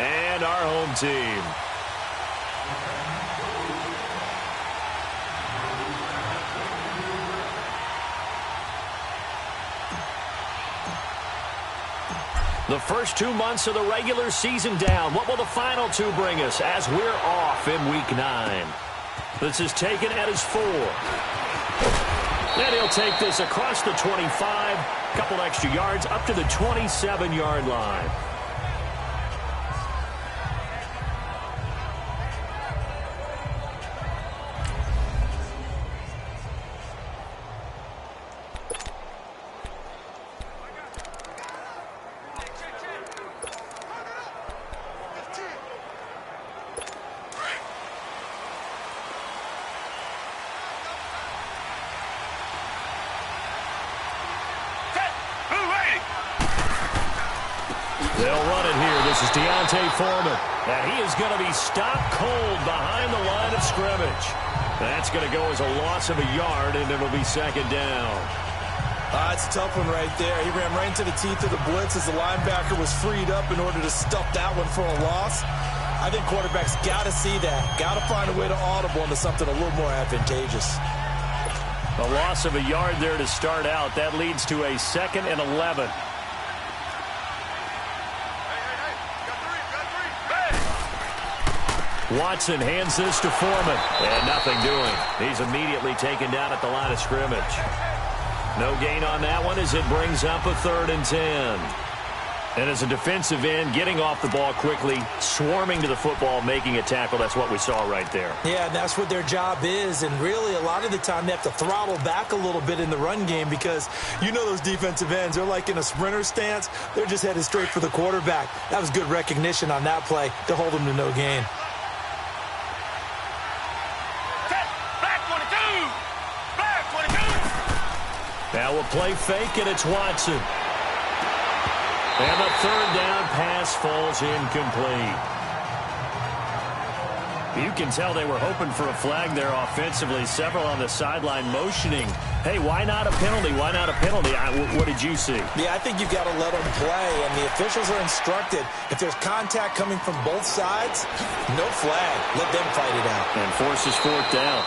and our home team. The first 2 months of the regular season down. What will the final 2 bring us as we're off in Week 9? This is taken at his 4. And he'll take this across the 25. Couple extra yards up to the 27-yard line. They'll run it here. This is Foreman. And he is going to be stopped cold behind the line of scrimmage. That's going to go as a loss of a yard, and it'll be second down. It's a tough one right there. He ran right into the teeth of the blitz as the linebacker was freed up in order to stuff that one for a loss. I think quarterbacks got to see that. Got to find a way to audible into something a little more advantageous. A loss of a yard there to start out. That leads to a 2nd and 11. Watson hands this to Foreman. And nothing doing. He's immediately taken down at the line of scrimmage. No gain on that one as it brings up a 3rd and 10. And as a defensive end, getting off the ball quickly, swarming to the football, making a tackle. That's what we saw right there. Yeah, and that's what their job is. And really, a lot of the time, they have to throttle back a little bit in the run game because you know those defensive ends, they're like in a sprinter stance. They're just headed straight for the quarterback. That was good recognition on that play to hold them to no gain. Now we'll play fake, and it's Watson. And the 3rd down pass falls incomplete. You can tell they were hoping for a flag there offensively. Several on the sideline motioning. Hey, why not a penalty? Why not a penalty? What did you see? Yeah, I think you've got to let them play, and the officials are instructed. If there's contact coming from both sides, no flag. Let them fight it out. And forces 4th down.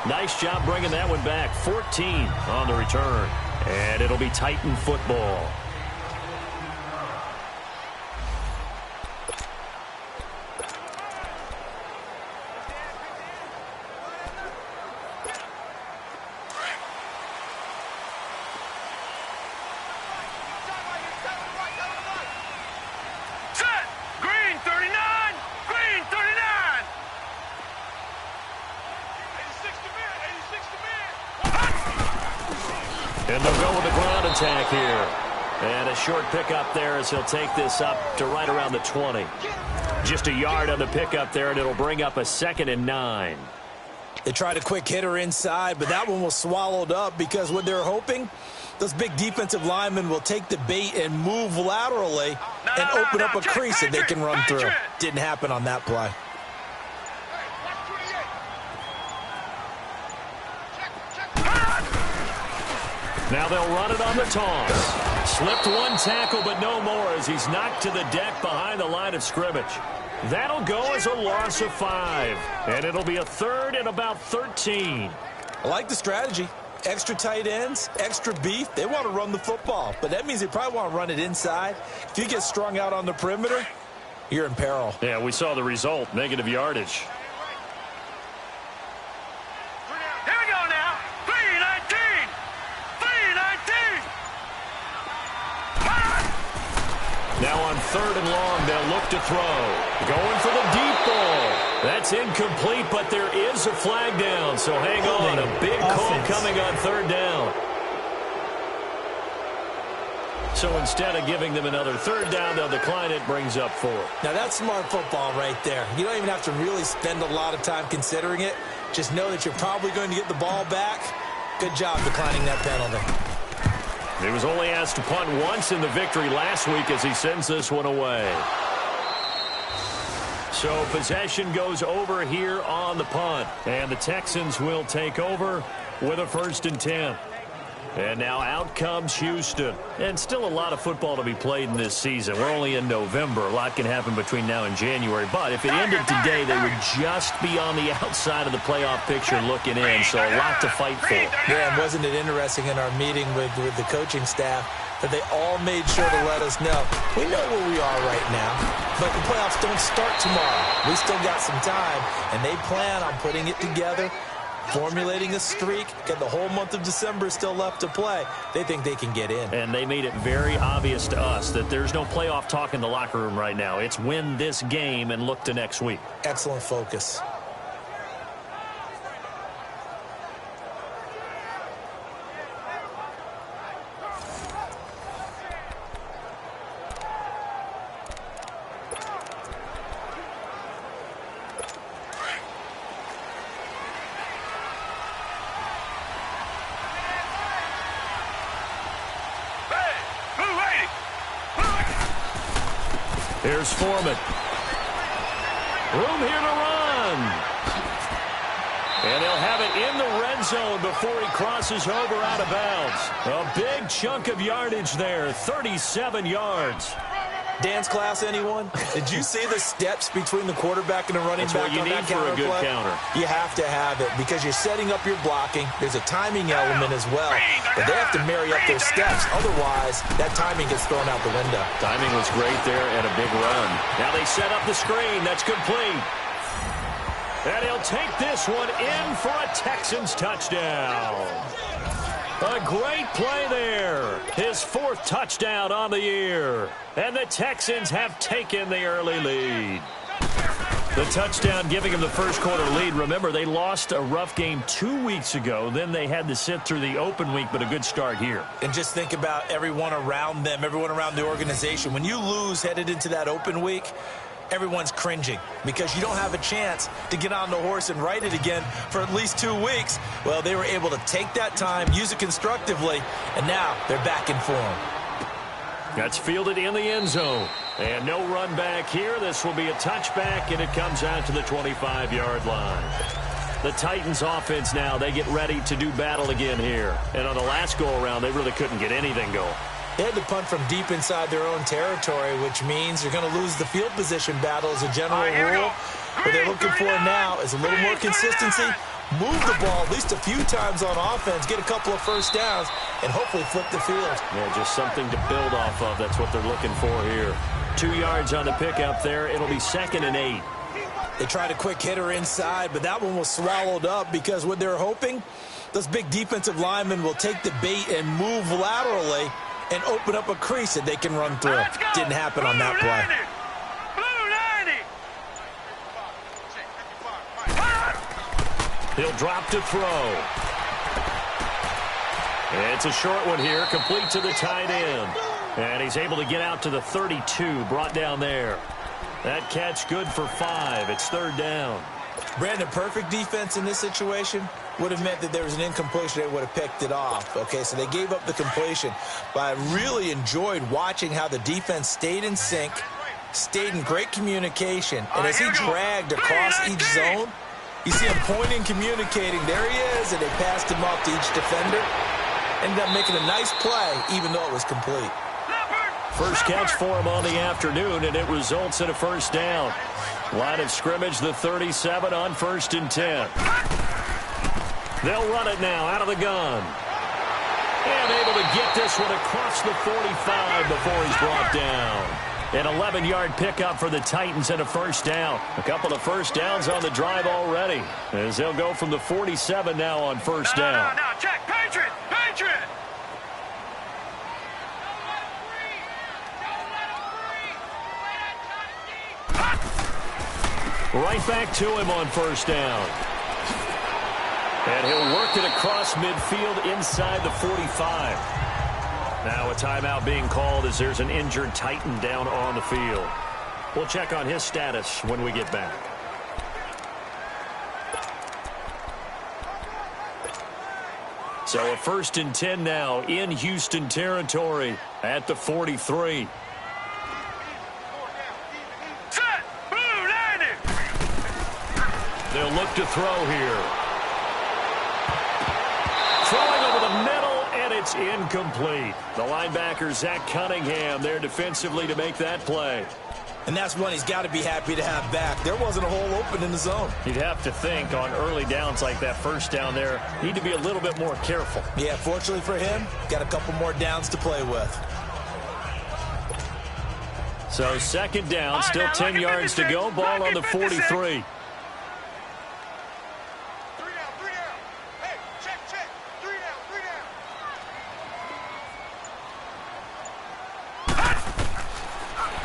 Nice job bringing that one back. 14 on the return. And it'll be Titan football. And they'll go with the ground attack here. And a short pickup there as he'll take this up to right around the 20. Just a yard on the pickup there, and it'll bring up a 2nd and 9. They tried a quick hitter inside, but that one was swallowed up because what they're hoping, those big defensive linemen will take the bait and move laterally and open up a crease that they can run through. Didn't happen on that play. Now they'll run it on the toss. Slipped one tackle, but no more as he's knocked to the deck behind the line of scrimmage. That'll go as a loss of 5. And it'll be a 3rd and about 13. I like the strategy. Extra tight ends, extra beef. They want to run the football, but that means they probably want to run it inside. If you get strung out on the perimeter, you're in peril. Yeah, we saw the result, negative yardage. Now on 3rd and long, they'll look to throw. Going for the deep ball. That's incomplete, but there is a flag down, so hang on. A big call coming on 3rd down. So instead of giving them another 3rd down, they'll decline it, brings up 4. Now that's smart football right there. You don't even have to really spend a lot of time considering it. Just know that you're probably going to get the ball back. Good job declining that penalty. He was only asked to punt once in the victory last week as he sends this one away. So possession goes over here on the punt. And the Texans will take over with a 1st and 10. And now out comes Houston. And still a lot of football to be played in this season. We're only in November. A lot can happen between now and January. But if it ended today, they would just be on the outside of the playoff picture looking in. So a lot to fight for. Yeah, and wasn't it interesting in our meeting with the coaching staff that they all made sure to let us know, we know where we are right now, but the playoffs don't start tomorrow. We still got some time, and they plan on putting it together, formulating a streak, got the whole month of December still left to play. They think they can get in. And they made it very obvious to us that there's no playoff talk in the locker room right now. It's win this game and look to next week. Excellent focus. Here's Foreman. Room here to run. And he'll have it in the red zone before he crosses over out of bounds. A big chunk of yardage there, 37 yards. Dance class, anyone? Did you see the steps between the quarterback and the running back on that counter play? That's what you need for a good counter. You have to have it because you're setting up your blocking. There's a timing element as well. But they have to marry up those steps. Otherwise, that timing gets thrown out the window. Timing was great there and a big run. Now they set up the screen. That's complete. And he'll take this one in for a Texans touchdown. A great play there. His fourth touchdown on the year. And the Texans have taken the early lead. The touchdown giving them the first quarter lead. Remember, they lost a rough game 2 weeks ago. Then they had to sit through the open week, but a good start here. And just think about everyone around them, everyone around the organization. When you lose headed into that open week, everyone's cringing because you don't have a chance to get on the horse and ride it again for at least 2 weeks. Well, they were able to take that time, use it constructively, and now they're back in form. That's fielded in the end zone. And no run back here. This will be a touchback, and it comes out to the 25-yard line. The Titans offense now, they get ready to do battle again here. And on the last go-around, they really couldn't get anything going. They had to punt from deep inside their own territory, which means you're going to lose the field position battle as a general rule. What they're looking for now is a little more consistency, move the ball at least a few times on offense, get a couple of first downs, and hopefully flip the field. Yeah, just something to build off of. That's what they're looking for here. 2 yards on the pickup there. It'll be 2nd and 8. They tried a quick hitter inside, but that one was swallowed up because what they're hoping, those big defensive linemen will take the bait and move laterally and open up a crease that they can run through. Didn't happen on that play. He'll drop to throw. It's a short one here, complete to the tight end. And he's able to get out to the 32, brought down there. That catch good for 5. It's 3rd down. Brandon, perfect defense in this situation would have meant that there was an incompletion. They would have picked it off. Okay, so they gave up the completion. But I really enjoyed watching how the defense stayed in sync, stayed in great communication. And as he dragged across each zone, you see him pointing, communicating. There he is, and they passed him off to each defender. Ended up making a nice play, even though it was complete. First catch for him on the afternoon, and it results in a first down. Line of scrimmage, the 37 on 1st and 10. They'll run it now out of the gun. And able to get this one across the 45 before he's brought down. An 11-yard pickup for the Titans and a first down. A couple of first downs on the drive already, as they'll go from the 47 now on first down. No, check. Patriot! Patriot! Right back to him on first down. And he'll work it across midfield inside the 45. Now a timeout being called as there's an injured Titan down on the field. We'll check on his status when we get back. So a 1st and 10 now in Houston territory at the 43. They'll look to throw here. Throwing over the middle, and it's It's incomplete. The linebacker, Zach Cunningham, there defensively to make that play. And that's one he's got to be happy to have back. There wasn't a hole open in the zone. You'd have to think on early downs like that first down there, need to be a little bit more careful. Yeah, fortunately for him, got a couple more downs to play with. So second down, still 10 yards to go. Ball on the 43.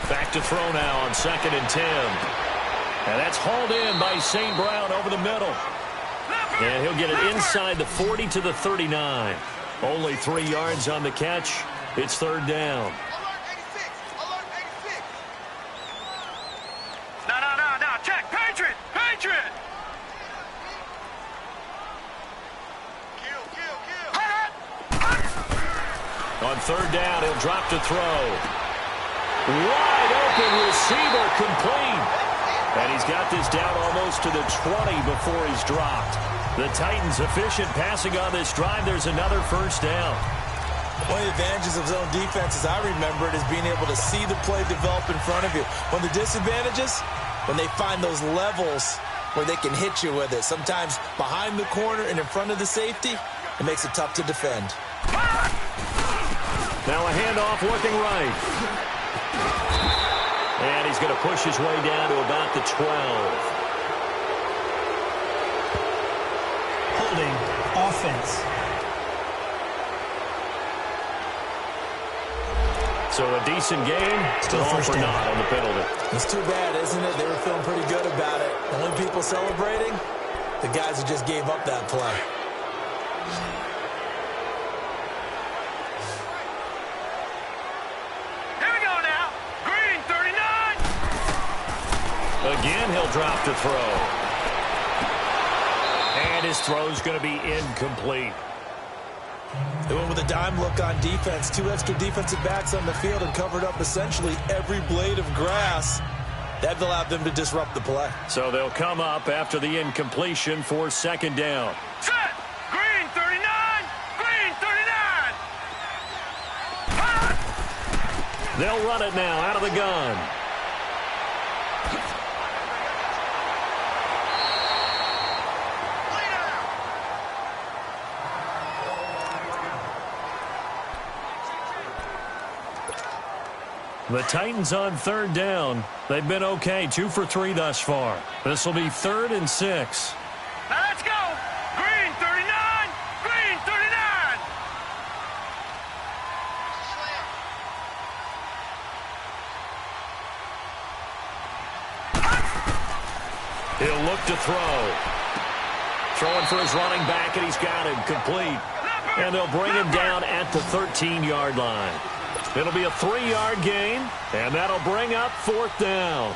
Back to throw now on 2nd and 10. And that's hauled in by St. Brown over the middle. And he'll get it inside the 40 to the 39. Only 3 yards on the catch. It's third down. No. Check. Patriot. Kill. On third down, he'll drop to throw. Wide open receiver, complete. And he's got this down almost to the 20 before he's dropped. The Titans efficient passing on this drive. There's another first down. One of the advantages of zone defense, as I remember it, is being able to see the play develop in front of you. One of the disadvantages, when they find those levels where they can hit you with it. Sometimes behind the corner and in front of the safety, it makes it tough to defend. Now a handoff looking right. And he's going to push his way down to about the 12. Holding offense. So a decent game, still all for naught on the penalty. It's too bad, isn't it? They were feeling pretty good about it. The only people celebrating, the guys who just gave up that play. Here we go now. Green, 39. Again, he'll drop to throw. And his throw's going to be incomplete. They went with a dime look on defense. 2 extra defensive backs on the field and covered up essentially every blade of grass. That allowed them to disrupt the play. So they'll come up after the incompletion for second down. Set. Green, 39. Green, 39. They'll run it now out of the gun. The Titans on third down. They've been okay, 2 for 3 thus far. This will be 3rd and 6. Now let's go. Green, 39. Green, 39. He'll look to throw. Throwing for his running back, and he's got him complete. And they'll bring him down at the 13-yard line. It'll be a 3-yard gain, and that'll bring up 4th down.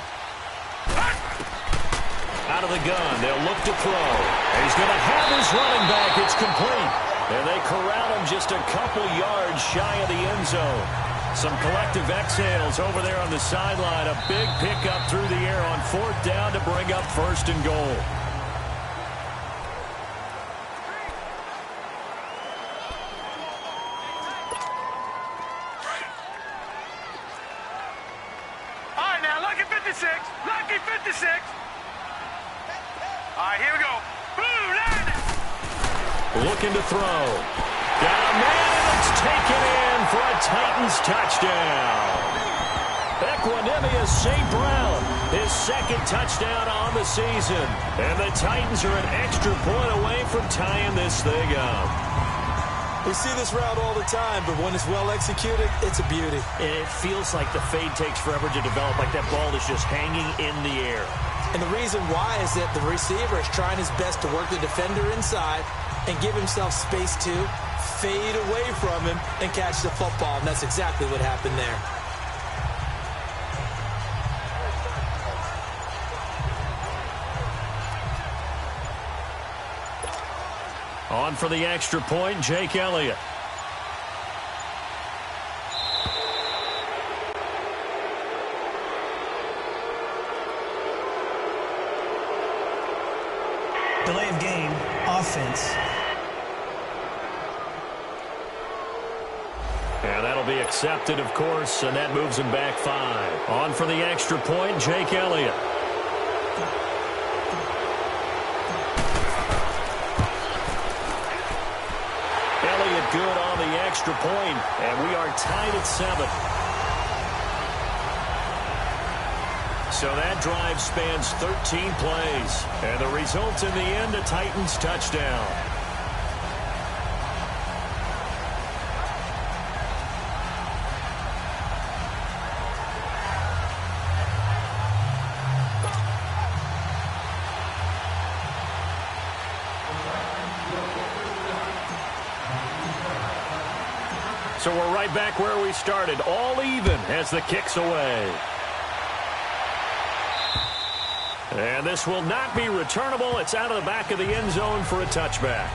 Out of the gun, they'll look to throw. And he's going to have his running back. It's complete. And they corral him just a couple yards shy of the end zone. Some collective exhales over there on the sideline. A big pickup through the air on 4th down to bring up 1st and goal. Lucky 56. All right, here we go. Blue line. Looking to throw. Got a man, and it's taken in for a Titans touchdown. Equanimous St. Brown, his 2nd touchdown on the season. And the Titans are an extra point away from tying this thing up. We see this route all the time, but when it's well executed, it's a beauty. It feels like the fade takes forever to develop, like that ball is just hanging in the air. And the reason why is that the receiver is trying his best to work the defender inside and give himself space to fade away from him and catch the football, and that's exactly what happened there. On for the extra point, Jake Elliott. Delay of game, offense. be accepted, of course, and that moves him back 5. On for the extra point, Jake Elliott. Elliott good on the extra point, and we are tied at 7. So that drive spans 13 plays, and the result in the end, a Titans touchdown. So we're right back where we started, all even as the kick's away. And this will not be returnable. It's out of the back of the end zone for a touchback.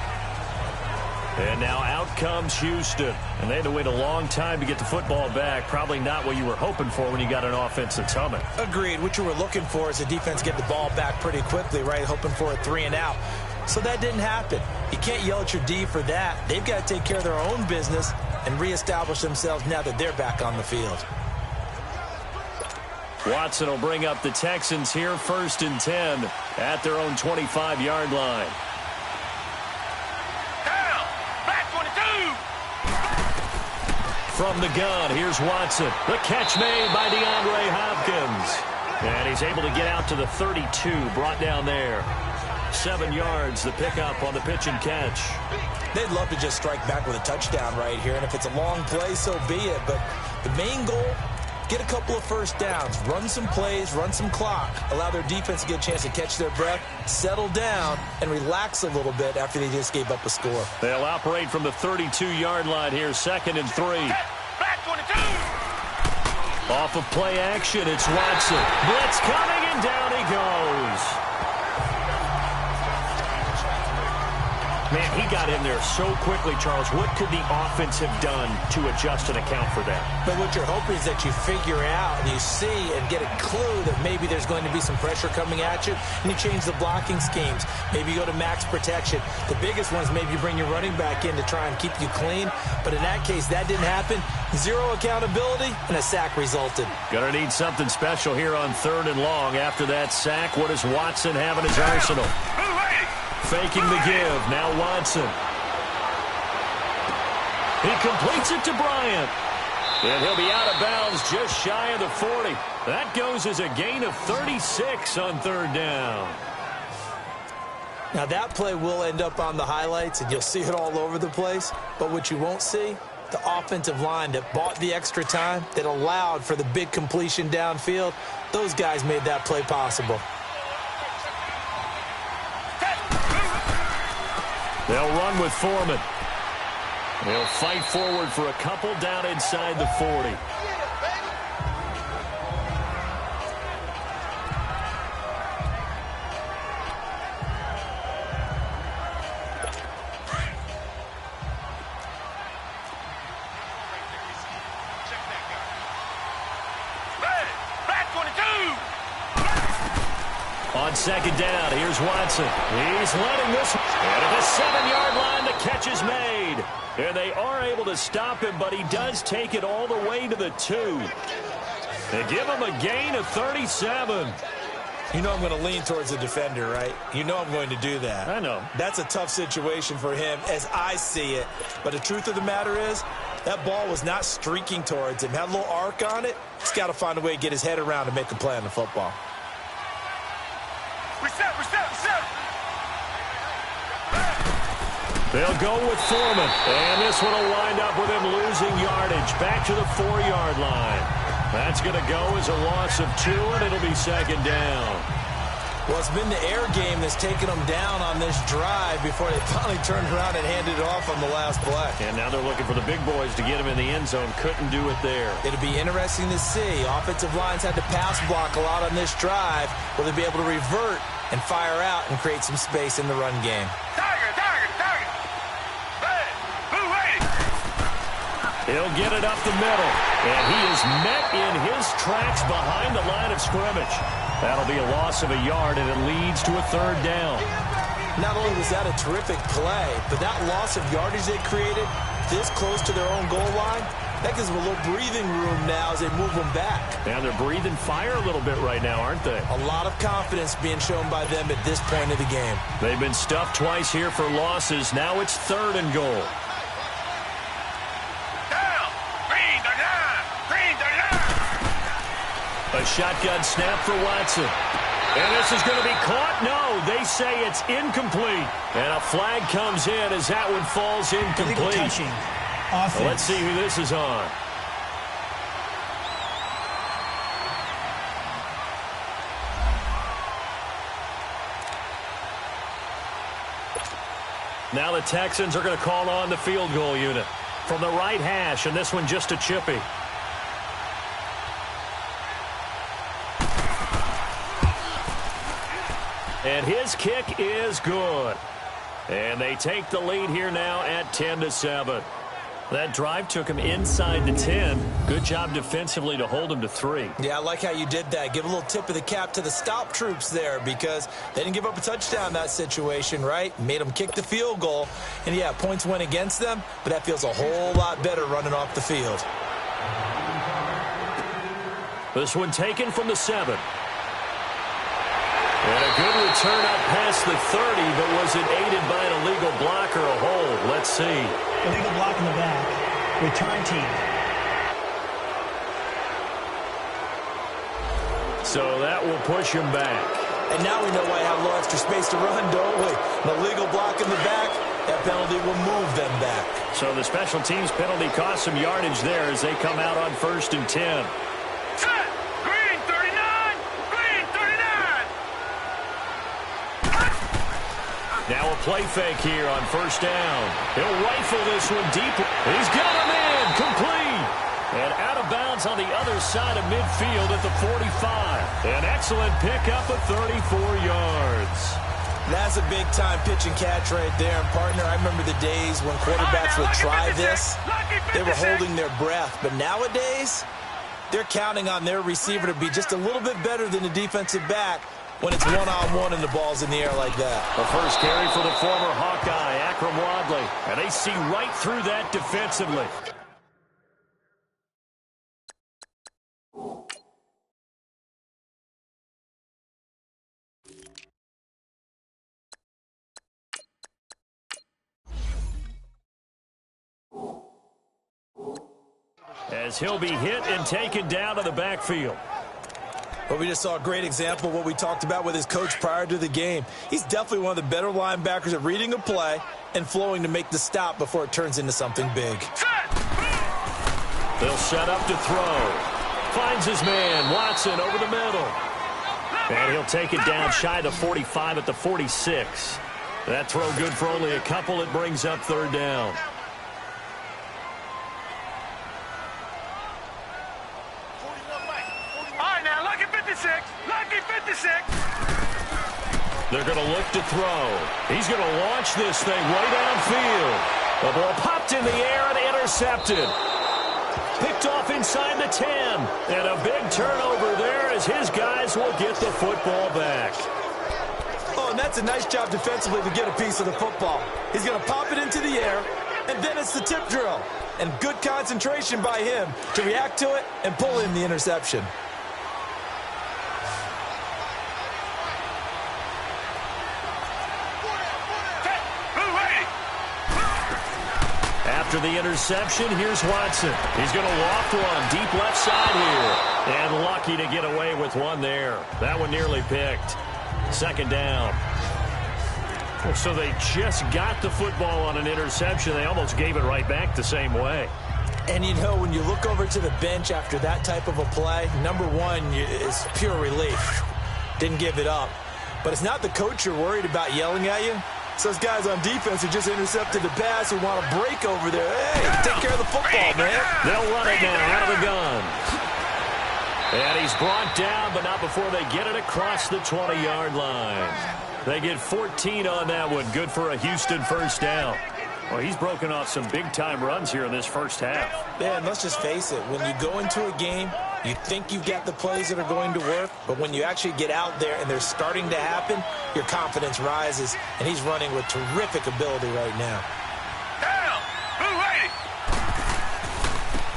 And now out comes Houston. And they had to wait a long time to get the football back. Probably not what you were hoping for when you got an offense that's humming. Agreed. What you were looking for is the defense get the ball back pretty quickly, right? Hoping for a 3 and out. So that didn't happen. You can't yell at your D for that. They've got to take care of their own business and reestablish themselves now that they're back on the field. Watson will bring up the Texans here, 1st and 10 at their own 25-yard line. Down, back 22. From the gun, here's Watson. The catch made by DeAndre Hopkins. And he's able to get out to the 32, brought down there. 7 yards, the pickup on the pitch and catch. They'd love to just strike back with a touchdown right here, and if it's a long play, so be it. But the main goal, get a couple of first downs, run some plays, run some clock, allow their defense to get a chance to catch their breath, settle down, and relax a little bit after they just gave up a score. They'll operate from the 32-yard line here, 2nd and 3. Back 22. Off of play action, it's Watson. Blitz coming, and down he goes. Man, he got in there so quickly, Charles. What could the offense have done to adjust and account for that? But what you're hoping is that you figure out and you see and get a clue that maybe there's going to be some pressure coming at you, and you change the blocking schemes. Maybe you go to max protection. The biggest one is maybe you bring your running back in to try and keep you clean. But in that case, that didn't happen. 0 accountability, and a sack resulted. Gonna need something special here on 3rd and long. After that sack, what does Watson have in his arsenal? Faking the give. Now Watson. He completes it to Bryant. And he'll be out of bounds just shy of the 40. That goes as a gain of 36 on 3rd down. Now that play will end up on the highlights, and you'll see it all over the place. But what you won't see, the offensive line that bought the extra time, that allowed for the big completion downfield, those guys made that play possible. They'll run with Foreman. They'll fight forward for a couple down inside the 40. On 2nd down, here's Watson. He's letting this. And at the 7-yard line, the catch is made. And they are able to stop him, but he does take it all the way to the 2. They give him a gain of 37. You know I'm going to lean towards the defender, right? You know I'm going to do that. I know. That's a tough situation for him as I see it. But the truth of the matter is, that ball was not streaking towards him. Had a little arc on it. He's got to find a way to get his head around and make a play on the football. Reset. They'll go with Foreman. And this one will wind up with him losing yardage. Back to the 4-yard line. That's going to go as a loss of 2, and it'll be 2nd down. Well, it's been the air game that's taken them down on this drive before they finally turned around and handed it off on the last play. And now they're looking for the big boys to get him in the end zone. Couldn't do it there. It'll be interesting to see. Offensive lines had to pass block a lot on this drive. Will they be able to revert and fire out and create some space in the run game? Tiger. Hey, blue waiting. He'll get it up the middle. And he is met in his tracks behind the line of scrimmage. That'll be a loss of a yard, and it leads to a 3rd down. Not only was that a terrific play, but that loss of yardage they created this close to their own goal line, That gives them a little breathing room now as they move them back. And they're breathing fire a little bit right now, aren't they? A lot of confidence being shown by them at this point of the game. They've been stuffed twice here for losses. Now it's 3rd and goal. Down. Green 39. Green 39. A shotgun snap for Watson. And this is going to be caught. No, they say it's incomplete. And a flag comes in as that one falls Illegal incomplete. touching. Offense. Well, let's see who this is on. Now the Texans are going to call on the field goal unit from the right hash, and this one just a chippy. And his kick is good. And they take the lead here now at 10-7. That drive took him inside the 10. Good job defensively to hold him to 3. Yeah, I like how you did that. Give a little tip of the cap to the stop troops there because they didn't give up a touchdown in that situation, right? Made them kick the field goal. And, yeah, points went against them, but that feels a whole lot better running off the field. This one taken from the 7. And a good return up past the 30, but was it aided by an illegal block or a hold? Let's see. Illegal block in the back. Return team. So that will push him back. And now we know why I have a little extra space to run, don't we? An illegal block in the back, that penalty will move them back. So the special teams penalty cost some yardage there as they come out on 1st and 10. Set. Green 39. Green 39. Now a play fake here on 1st down. He'll rifle this one deep. He's got him in. Complete. And out of bounds on the other side of midfield at the 45. An excellent pickup of 34 yards. That's a big-time pitch and catch right there. And, partner, I remember the days when quarterbacks would try this. They were holding their breath. But nowadays, they're counting on their receiver to be just a little bit better than the defensive back when it's one-on-one and the ball's in the air like that. The first carry for the former Hawkeye, Akram Wadley. And they see right through that defensively. As he'll be hit and taken down to the backfield. But we just saw a great example of what we talked about with his coach prior to the game. He's definitely one of the better linebackers at reading a play and flowing to make the stop before it turns into something big. They'll set up to throw. Finds his man, Watson, over the middle. And he'll take it down shy of the 45 at the 46. That throw good for only a couple. It brings up 3rd down. Lucky 56. They're going to look to throw. He's going to launch this thing way downfield. The ball popped in the air and intercepted. Picked off inside the 10. And a big turnover there as his guys will get the football back. Oh, and that's a nice job defensively to get a piece of the football. He's going to pop it into the air, and then it's the tip drill. And good concentration by him to react to it and pull in the interception. After the interception, here's Watson. He's going to loft one deep left side here. And lucky to get away with one there. That one nearly picked. 2nd down. So they just got the football on an interception. They almost gave it right back the same way. And, you know, when you look over to the bench after that type of a play, number one is pure relief. Didn't give it up. But it's not the coach you're worried about yelling at you. It's those guys on defense who just intercepted the pass who want to break over there. Hey, take care of the football, man. They'll run it now out of the gun. And he's brought down, but not before they get it across the 20-yard line. They get 14 on that one. Good for a Houston 1st down. Well, he's broken off some big-time runs here in this first half. Yeah, and let's just face it. When you go into a game, you think you've got the plays that are going to work, but when you actually get out there and they're starting to happen, your confidence rises, and he's running with terrific ability right now. Down.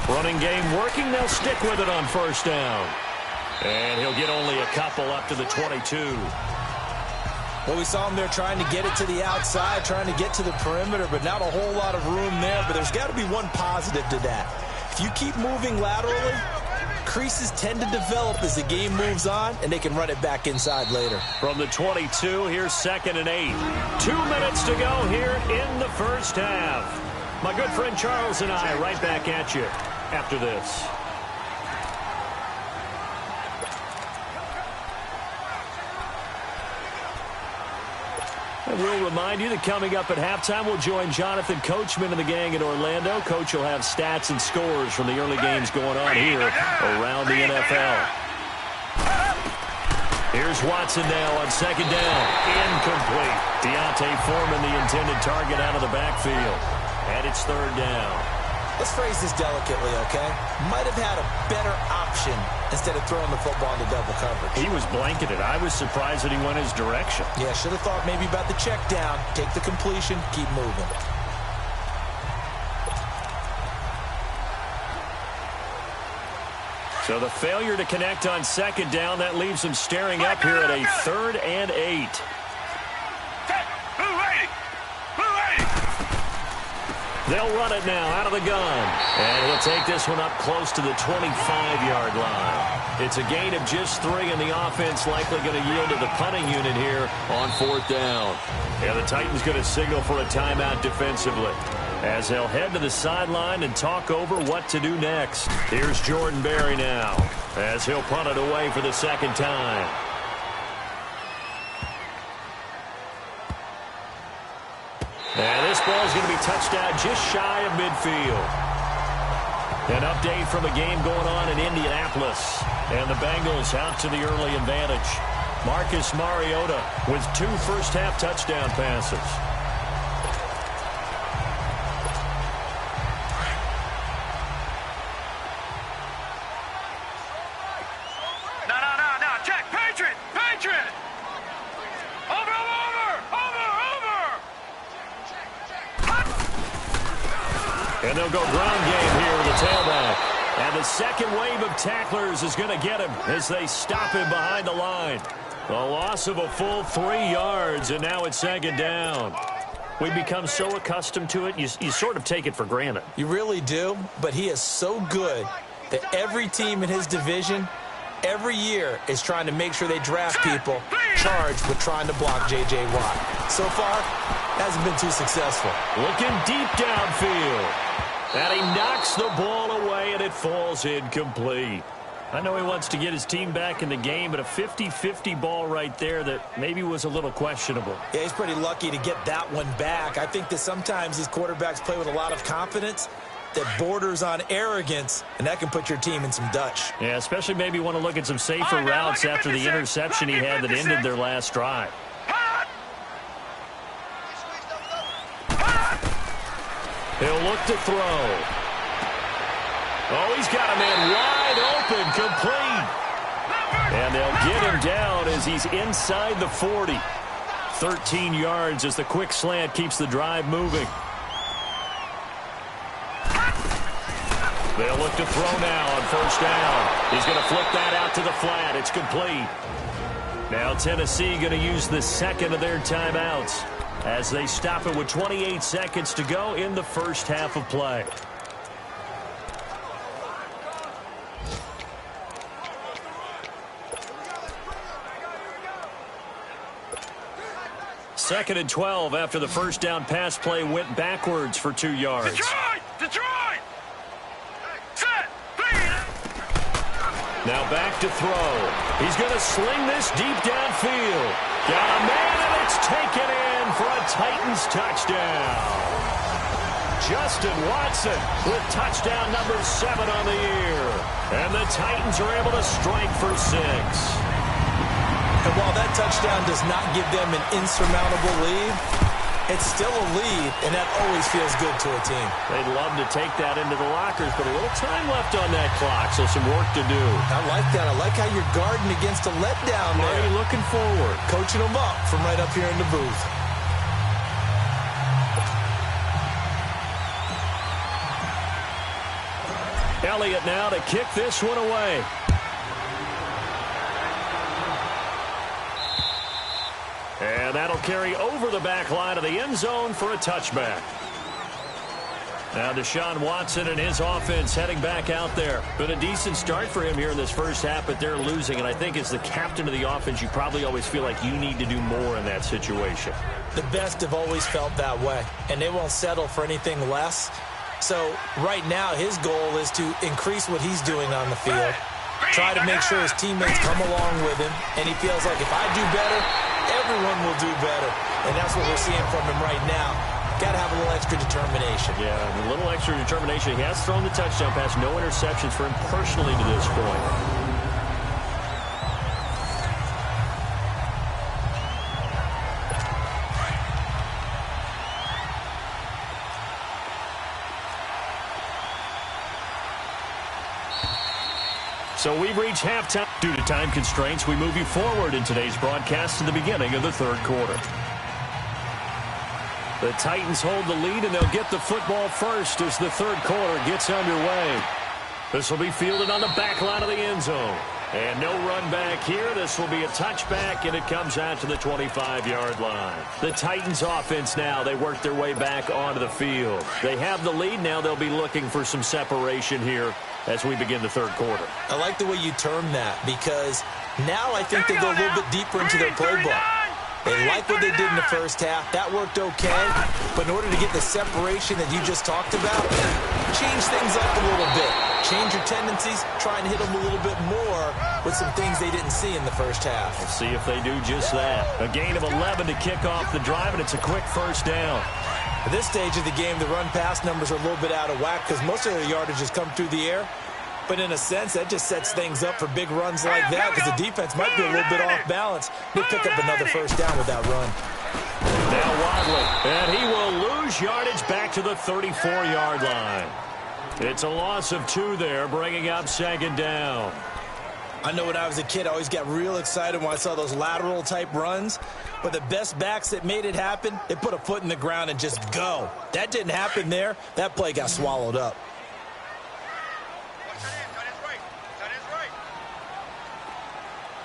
Running game working. They'll stick with it on first down. And he'll get only a couple up to the 22. Well, we saw him there trying to get it to the outside, trying to get to the perimeter, but not a whole lot of room there. But there's got to be one positive to that. If you keep moving laterally, creases tend to develop as the game moves on, and they can run it back inside later. From the 22, here's 2nd and 8. 2 minutes to go here in the first half. My good friend Charles and I right back at you after this. And we'll remind you that coming up at halftime, we'll join Jonathan Coachman and the gang in Orlando. Coach will have stats and scores from the early games going on here around the NFL. Here's Watson now on 2nd down. Incomplete. Deontay Foreman, the intended target, out of the backfield. And it's 3rd down. Let's phrase this delicately, okay? Might have had a better option instead of throwing the football into double coverage. He was blanketed. I was surprised that he went his direction. Yeah, should have thought maybe about the check down, take the completion, keep moving. So the failure to connect on 2nd down, that leaves him staring up here at a 3rd and 8. They'll run it now out of the gun. And he'll take this one up close to the 25-yard line. It's a gain of just 3, and the offense likely going to yield to the punting unit here on 4th down. Yeah, the Titans going to signal for a timeout defensively as they'll head to the sideline and talk over what to do next. Here's Jordan Berry now as he'll punt it away for the 2nd time. And this ball is going to be touched down just shy of midfield. An update from a game going on in Indianapolis. And the Bengals out to the early advantage. Marcus Mariota with 2 first-half touchdown passes. No. Check. Patriot. Over. And they'll go ground game here with the tailback. And the second wave of tacklers is going to get him as they stop him behind the line. A loss of a full 3 yards, and now it's 2nd down. We become so accustomed to it, you sort of take it for granted. You really do, but he is so good that every team in his division every year is trying to make sure they draft people charged with trying to block J.J. Watt. So far, hasn't been too successful. Looking deep downfield. And he knocks the ball away, and it falls incomplete. I know he wants to get his team back in the game, but a 50-50 ball right there that maybe was a little questionable. Yeah, he's pretty lucky to get that one back. I think that sometimes these quarterbacks play with a lot of confidence that borders on arrogance, and that can put your team in some Dutch. Yeah, especially maybe want to look at some safer routes after the interception he had that ended their last drive. He'll look to throw. Oh, he's got a man wide open, complete. And they'll get him down as he's inside the 40. 13 yards as the quick slant keeps the drive moving. They'll look to throw now on first down. He's going to flip that out to the flat. It's complete. Now Tennessee going to use the second of their timeouts as they stop it with 28 seconds to go in the first half of play. Second and 12 after the first down pass play went backwards for 2 yards. Detroit! Set! Now back to throw. He's going to sling this deep downfield. Got a man, and it's taken in for a Titans touchdown. Justin Watson with touchdown number 7 on the year. And the Titans are able to strike for 6. And while that touchdown does not give them an insurmountable lead, it's still a lead, and that always feels good to a team. They'd love to take that into the lockers, but a little time left on that clock, so some work to do. I like that. I like how you're guarding against a letdown there. Marty looking forward. Coaching them up from right up here in the booth. Elliott now to kick this one away. And that'll carry over the back line of the end zone for a touchback. Now Deshaun Watson and his offense heading back out there. Been a decent start for him here in this first half, but they're losing. And I think as the captain of the offense, you probably always feel like you need to do more in that situation. The best have always felt that way, and they won't settle for anything less. So right now his goal is to increase what he's doing on the field, try to make sure his teammates come along with him, and he feels like if I do better, everyone will do better. And that's what we're seeing from him right now. Got to have a little extra determination. Yeah, a little extra determination. He has thrown the touchdown pass. No interceptions for him personally to this point. So we've reached halftime. Due to time constraints, we move you forward in today's broadcast to the beginning of the third quarter. The Titans hold the lead, and they'll get the football first as the third quarter gets underway. This will be fielded on the back line of the end zone. And no run back here. This will be a touchback, and it comes out to the 25-yard line. The Titans offense now, they work their way back onto the field. They have the lead. Now they'll be looking for some separation here as we begin the third quarter. I like the way you term that, because now I think they go a little bit deeper into their playbook. They like what they did in the first half. That worked okay. But in order to get the separation that you just talked about, change things up a little bit. Change your tendencies. Try and hit them a little bit more with some things they didn't see in the first half. We'll see if they do just that. A gain of 11 to kick off the drive, and it's a quick first down. At this stage of the game, the run-pass numbers are a little bit out of whack because most of their yardage has come through the air. But in a sense, that just sets things up for big runs like that because the defense might be a little bit off balance. They'll pick up another first down with that run. Now Wadley, and he will lose yardage back to the 34-yard line. It's a loss of 2 there, bringing up second down. I know when I was a kid, I always got real excited when I saw those lateral-type runs. But the best backs that made it happen, they put a foot in the ground and just go. That didn't happen there. That play got swallowed up.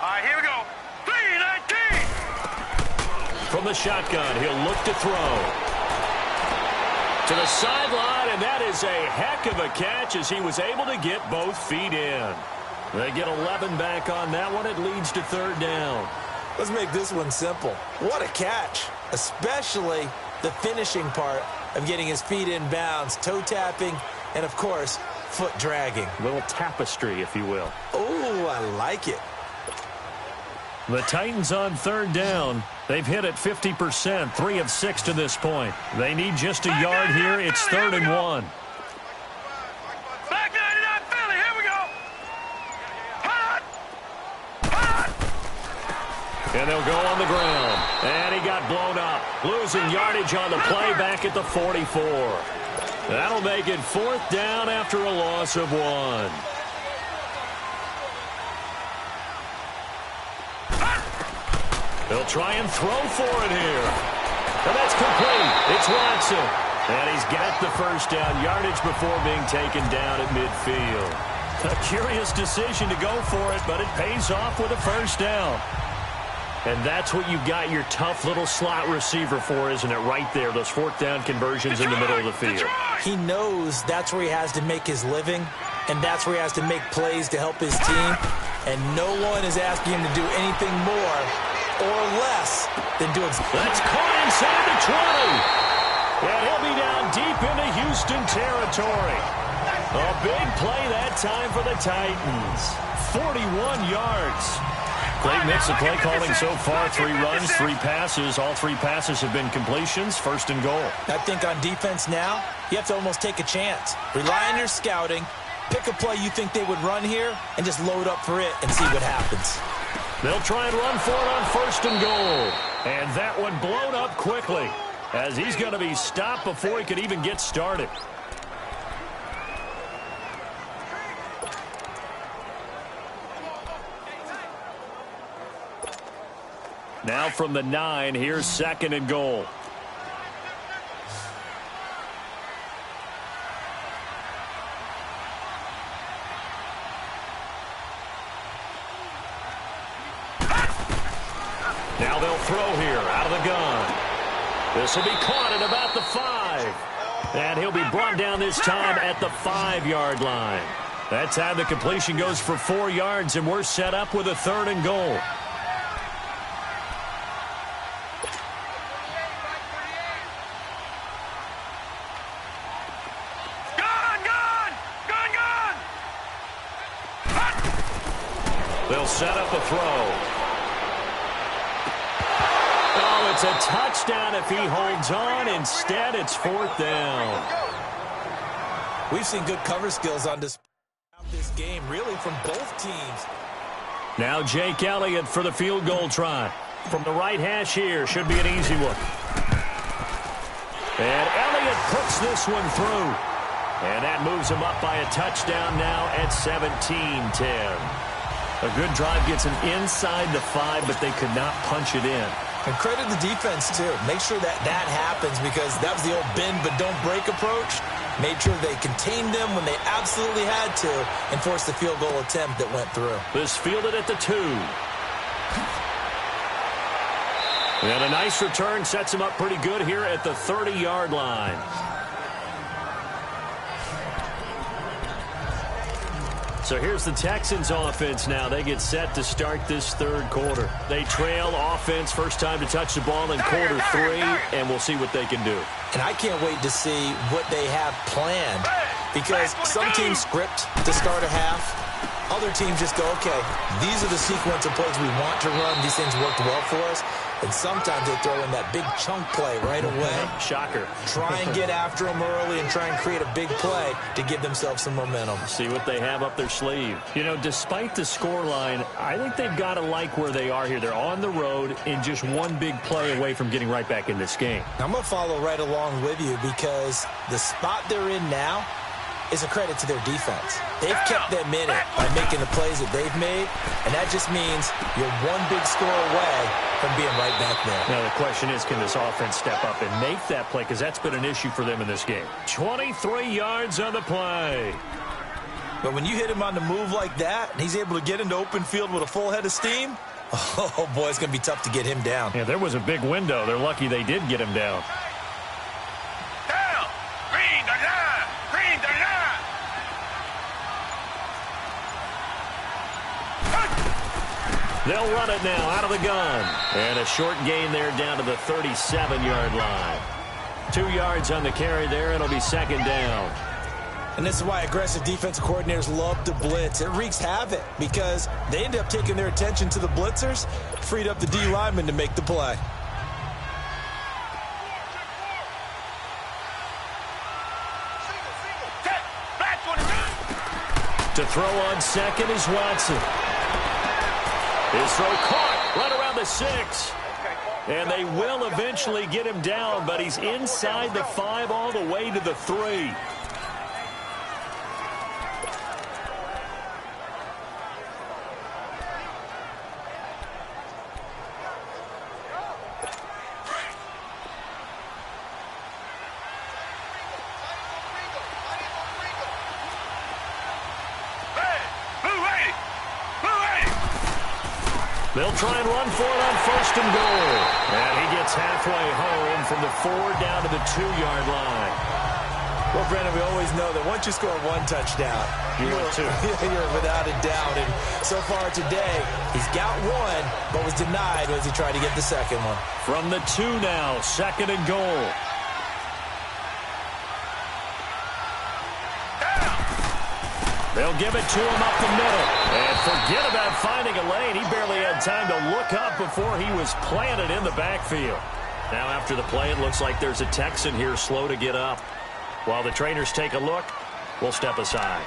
All right, here we go. 3-19. From the shotgun, he'll look to throw. To the sideline, and that is a heck of a catch as he was able to get both feet in. They get 11 back on that one. It leads to third down. Let's make this one simple. What a catch, especially the finishing part of getting his feet in bounds, toe tapping, and, of course, foot dragging. A little tapestry, if you will. Oh, I like it. The Titans on third down. They've hit it 50%, 3 of 6 to this point. They need just a yard here. It's 3rd and 1. Back 99 Philly, here we go. Hot! Hot! And they'll go on the ground. And he got blown up. Losing yardage on the play back at the 44. That'll make it 4th down after a loss of 1. They'll try and throw for it here. And that's complete. It's Watson. And he's got the first down yardage before being taken down at midfield. A curious decision to go for it, but it pays off with a first down. And that's what you've got your tough little slot receiver for, isn't it? Right there, those 4th down conversions in the middle of the field. He knows that's where he has to make his living, and that's where he has to make plays to help his team. And no one is asking him to do anything more or less than doing. That's caught inside the 20. And he'll be down deep into Houston territory. A big play that time for the Titans. 41 yards. Great mix of play calling so far. 3 runs, 3 passes. All 3 passes have been completions. 1st and goal. I think on defense now, you have to almost take a chance. Rely on your scouting. Pick a play you think they would run here and just load up for it and see what happens. They'll try and run for it on 1st and goal. And that one blown up quickly as he's going to be stopped before he could even get started. Now from the 9, here's 2nd and goal. Now they'll throw here out of the gun. This will be caught at about the 5. And he'll be brought down this time at the 5-yard line. That time the completion goes for 4 yards, and we're set up with a 3rd and goal. They'll set up a throw. Oh, it's a touchdown if he holds on. Instead, it's 4th down. We've seen good cover skills on display this game, really, from both teams. Now Jake Elliott for the field goal try. From the right hash here, should be an easy one. And Elliott puts this one through. And that moves him up by a touchdown now at 17-10. A good drive gets him inside the 5, but they could not punch it in. And credit the defense, too. Make sure that happens, because that was the old bend but don't break approach. Made sure they contained them when they absolutely had to and forced the field goal attempt that went through. This fielded at the 2. And a nice return sets him up pretty good here at the 30-yard line. So here's the Texans offense now. They get set to start this 3rd quarter. They trail offense, first time to touch the ball in quarter 3, and we'll see what they can do. And I can't wait to see what they have planned, because some teams script to start a half. Other teams just go, okay, these are the sequence of plays we want to run. These things worked well for us. And sometimes they throw in that big chunk play right away. Shocker. Try and get after them early and try and create a big play to give themselves some momentum. See what they have up their sleeve. You know, despite the scoreline, I think they've got to like where they are here. They're on the road and just one big play away from getting right back in this game. I'm going to follow right along with you, because the spot they're in now is a credit to their defense. They've kept them in it by making the plays that they've made, and that just means you're one big score away from being right back there. Now the question is, can this offense step up and make that play, because that's been an issue for them in this game. 23 yards on the play. But when you hit him on the move like that, and he's able to get into open field with a full head of steam, oh boy, it's going to be tough to get him down. Yeah, there was a big window. They're lucky they did get him down. They'll run it now out of the gun. And a short gain there down to the 37-yard line. 2 yards on the carry there. It'll be 2nd down. And this is why aggressive defensive coordinators love to blitz. It wreaks havoc, because they end up taking their attention to the blitzers, freed up the D lineman to make the play. To throw on 2nd is Watson. His throw caught right around the 6. And they will eventually get him down, but he's inside the 5 all the way to the 3. They'll try and run for it on 1st and goal. And he gets halfway home from the 4 down to the 2-yard line. Well, Brandon, we always know that once you score one touchdown, you're without a doubt. And so far today, he's got one, but was denied as he tried to get the second one. From the 2 now, 2nd and goal. They'll give it to him up the middle. And forget about finding a lane. He barely had time to look up before he was planted in the backfield. Now after the play, it looks like there's a Texan here slow to get up. While the trainers take a look, we'll step aside.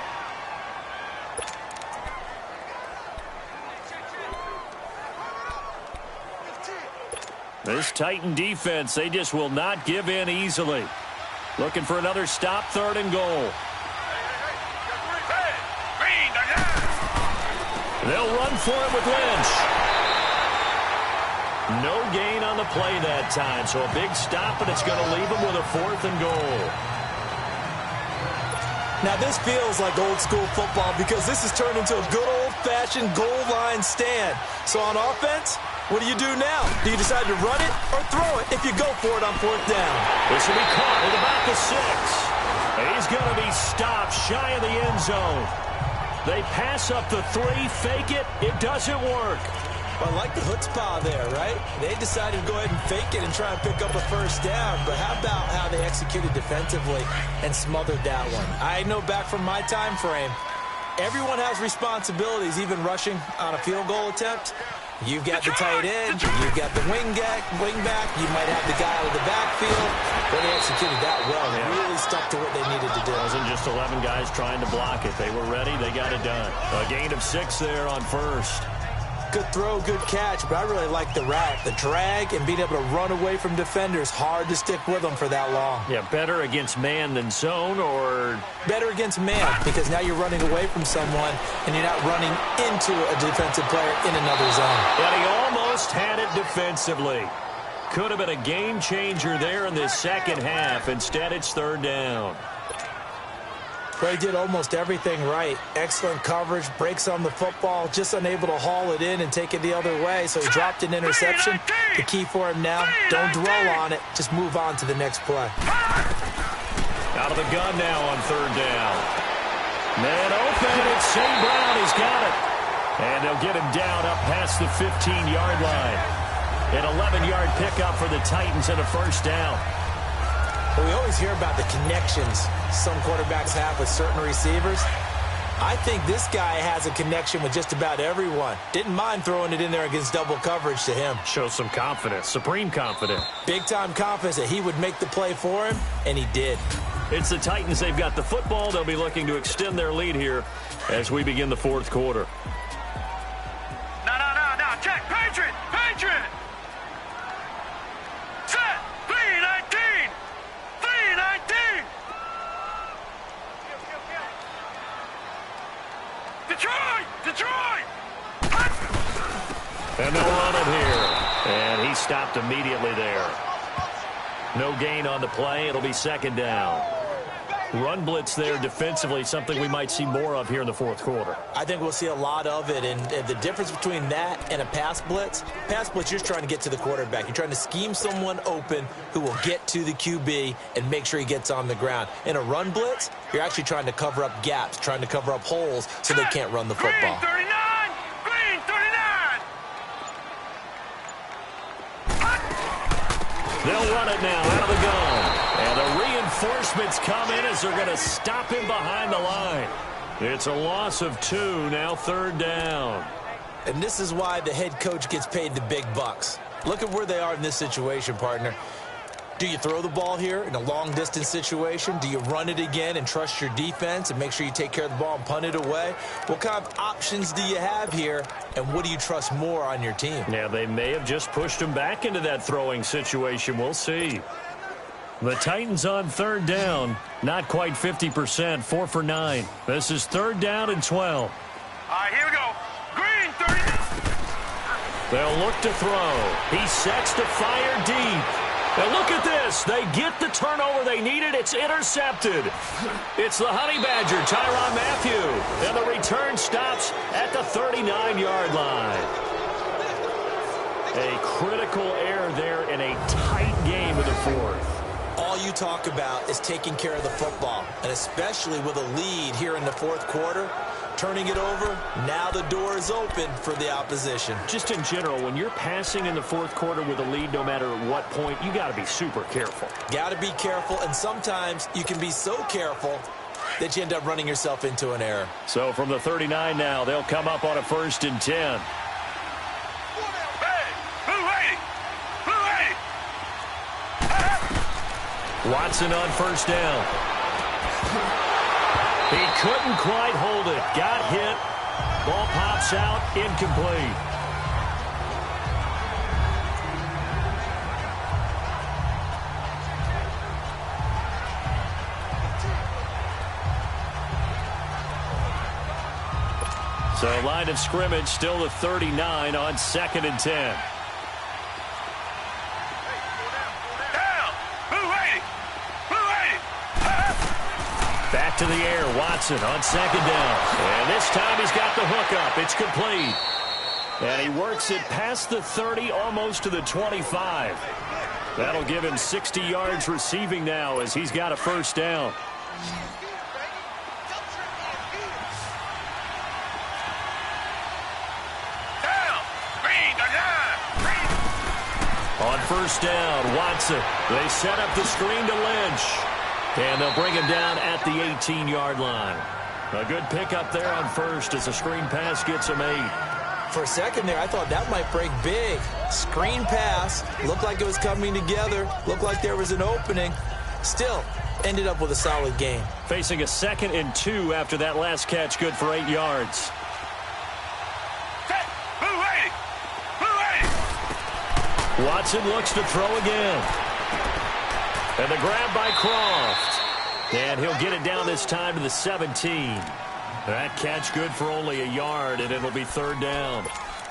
This Titan defense, they just will not give in easily. Looking for another stop, 3rd and goal. They'll run for it with Lynch. No gain on the play that time, so a big stop, and it's going to leave them with a 4th and goal. Now, this feels like old school football, because this has turned into a good old-fashioned goal line stand. So on offense, What do you do now? Do you decide to run it or throw it if you go for it on fourth down? This will be caught at about the 6. He's going to be stopped shy of the end zone. They pass up the 3, fake it. It doesn't work. Well, I like the chutzpah there, right? They decided to go ahead and fake it and try and pick up a first down. But how about how they executed defensively and smothered that one? I know back from my time frame, everyone has responsibilities, even rushing on a field goal attempt. You've got the tight end, you've got the wing back, you might have the guy out of the backfield. But they executed that well. They really stuck to what they needed to do. It wasn't just 11 guys trying to block it. They were ready. They got it done. A gain of 6 there on first. Good throw, good catch, but I really like the route. The drag and being able to run away from defenders, hard to stick with them for that long. Yeah, better against man than zone, or better against man, because now you're running away from someone and you're not running into a defensive player in another zone. And he almost had it defensively. Could have been a game changer there in this second half. Instead, it's third down. He did almost everything right. Excellent coverage, breaks on the football, just unable to haul it in and take it the other way. So he dropped an interception. The key for him now, don't dwell on it. Just move on to the next play. Out of the gun now on third down. Man open, it's St. Brown. He's got it. And they'll get him down up past the 15-yard line. An 11-yard pickup for the Titans and a first down. But we always hear about the connections some quarterbacks have with certain receivers. I think this guy has a connection with just about everyone. Didn't mind throwing it in there against double coverage to him. Shows some confidence, supreme confidence. Big-time confidence that he would make the play for him, and he did. It's the Titans. They've got the football. They'll be looking to extend their lead here as we begin the fourth quarter. No. Check. Patriot. Set. 319. 319. Detroit. And they'll run it here. And he stopped immediately there. No gain on the play. It'll be second down. Run blitz there defensively, something we might see more of here in the fourth quarter. I think we'll see a lot of it, and the difference between that and a pass blitz, you're just trying to get to the quarterback. You're trying to scheme someone open who will get to the QB and make sure he gets on the ground. In a run blitz, you're actually trying to cover up gaps, trying to cover up holes so they can't run the football. Green 39. They'll run it now out of the gun. And the reinforcements come in as they're going to stop him behind the line. It's a loss of 2, now third down. And this is why the head coach gets paid the big bucks. Look at where they are in this situation, partner. Do you throw the ball here in a long-distance situation? Do you run it again and trust your defense and make sure you take care of the ball and punt it away? What kind of options do you have here, and what do you trust more on your team? Yeah, they may have just pushed him back into that throwing situation. We'll see. The Titans on third down, not quite 50%, 4 for 9. This is third down and 12. All right, here we go. Green 30. They'll look to throw. He sets to fire deep. Now look at this. They get the turnover they needed. It's intercepted. It's the Honey Badger, Tyrann Mathieu. And the return stops at the 39-yard line. A critical error there in a tight game of the fourth. All you talk about is taking care of the football, and especially with a lead here in the fourth quarter, turning it over, now the door is open for the opposition. Just in general, when you're passing in the fourth quarter with a lead, no matter what point, you got to be super careful. Got to be careful, and sometimes you can be so careful that you end up running yourself into an error. So from the 39 now, they'll come up on a 1st and 10. Watson on first down. He couldn't quite hold it. Got hit. Ball pops out. Incomplete. So line of scrimmage still the 39 on 2nd and 10. Back to the air, Watson on 2nd down. And this time he's got the hook up. It's complete. And he works it past the 30, almost to the 25. That'll give him 60 yards receiving now as he's got a first down. On first down, Watson. They set up the screen to Lynch. And they'll bring him down at the 18-yard line. A good pickup there on first as the screen pass gets him 8. For a second there, I thought that might break big. Screen pass. Looked like it was coming together. Looked like there was an opening. Still, ended up with a solid gain. Facing a 2nd and 2 after that last catch, good for 8 yards. Watson looks to throw again. And the grab by Croft. And he'll get it down this time to the 17. That catch good for only a yard, and it'll be third down.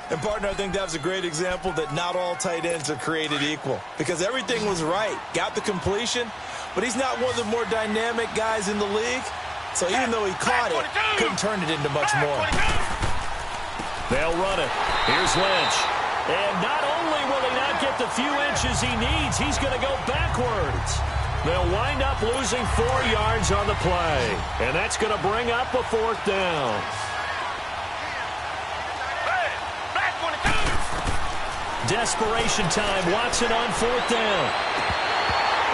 And, partner, I think that was a great example that not all tight ends are created equal. Because everything was right. Got the completion, but he's not one of the more dynamic guys in the league. So even though he caught it, couldn't turn it into much more. They'll run it. Here's Lynch. And not only will he not get the few inches he needs, he's going to go backwards. They'll wind up losing 4 yards on the play. And that's going to bring up a fourth down. Desperation time. Watson on fourth down.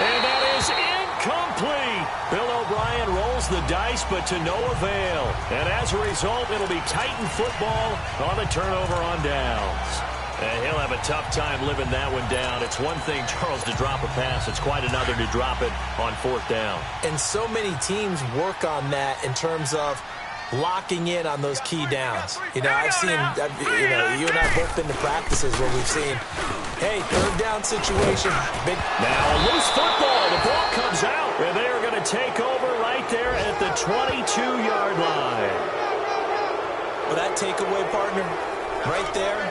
And that is incomplete. Bill O'Brien rolls the dice, but to no avail. And as a result, it'll be Titan football on the turnover on downs. And he'll have a tough time living that one down. It's one thing, Charles, to drop a pass. It's quite another to drop it on fourth down. And so many teams work on that in terms of locking in on those key downs. You know, I've seen, you and I both been to practices where we've seen, hey, third down situation. Now a loose football. The ball comes out. And they are going to take over right there at the 22-yard line. Well, that takeaway, partner, right there,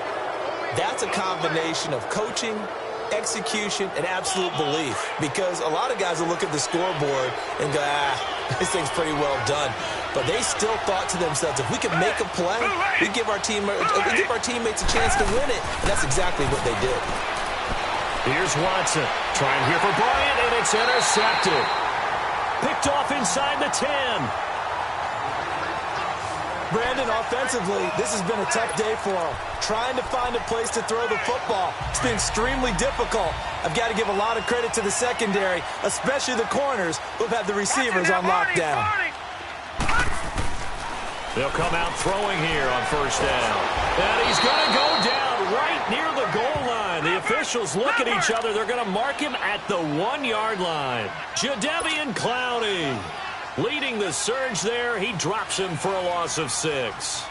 that's a combination of coaching, execution, and absolute belief. Because a lot of guys will look at the scoreboard and go, this thing's pretty well done. But they still thought to themselves, if we can make a play, we give our teammates a chance to win it. And that's exactly what they did. Here's Watson trying here for Bryant, and it's intercepted. Picked off inside the 10. Brandon, offensively, this has been a tough day for him. Trying to find a place to throw the football. It's been extremely difficult. I've got to give a lot of credit to the secondary, especially the corners who've had the receivers on lockdown. They'll come out throwing here on first down. And he's going to go down right near the goal line. The officials look at each other. They're going to mark him at the 1-yard line. Jadeveon Clowney leading the surge there. He drops him for a loss of 6.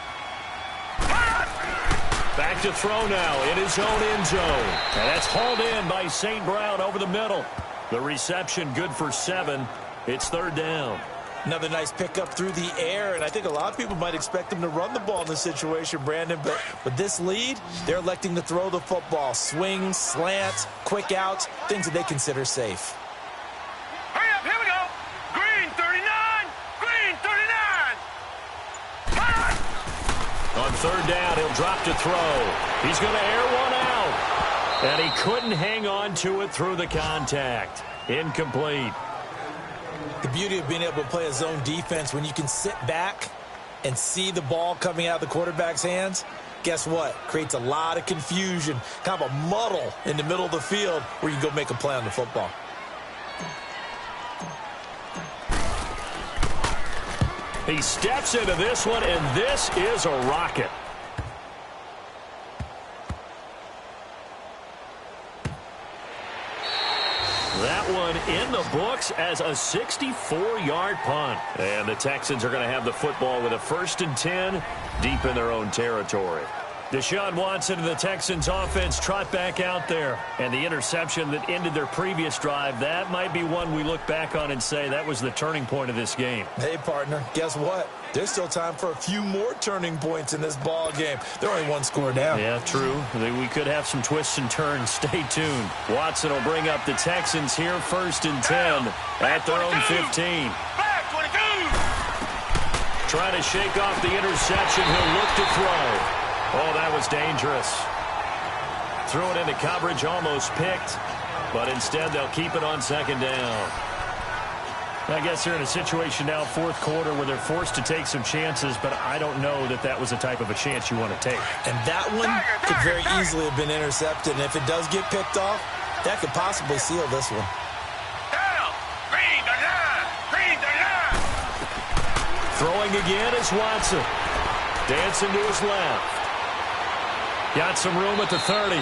Back to throw now in his own end zone. And that's hauled in by St. Brown over the middle. The reception good for 7. It's third down. Another nice pickup through the air, and I think a lot of people might expect them to run the ball in this situation, Brandon, but with this lead, they're electing to throw the football. Swings, slants, quick outs, things that they consider safe. Hurry up, here we go. Green 39, green 39. On third down, he'll drop to throw. He's going to air one out. And he couldn't hang on to it through the contact. Incomplete. The beauty of being able to play a zone defense when you can sit back and see the ball coming out of the quarterback's hands, guess what? Creates a lot of confusion, kind of a muddle in the middle of the field where you can go make a play on the football. He steps into this one, and this is a rocket. That one in the books as a 64-yard punt. And the Texans are going to have the football with a 1st and 10 deep in their own territory. Deshaun Watson and the Texans offense trot back out there. And the interception that ended their previous drive, that might be one we look back on and say that was the turning point of this game. Hey, partner, guess what? There's still time for a few more turning points in this ball game. They're only 1 score down. Yeah, true. We could have some twists and turns. Stay tuned. Watson will bring up the Texans here 1st and 10 at their own 15. Back 22. Trying to shake off the interception. He'll look to throw. Oh, that was dangerous. Threw it into coverage, almost picked, but instead they'll keep it on second down. I guess they're in a situation now, fourth quarter, where they're forced to take some chances, but I don't know that that was the type of a chance you want to take. And that one could very easily have been intercepted, and if it does get picked off, that could possibly seal this one. Down. Green to line. Green to line. Throwing again is Watson. Dancing to his left. Got some room at the 30.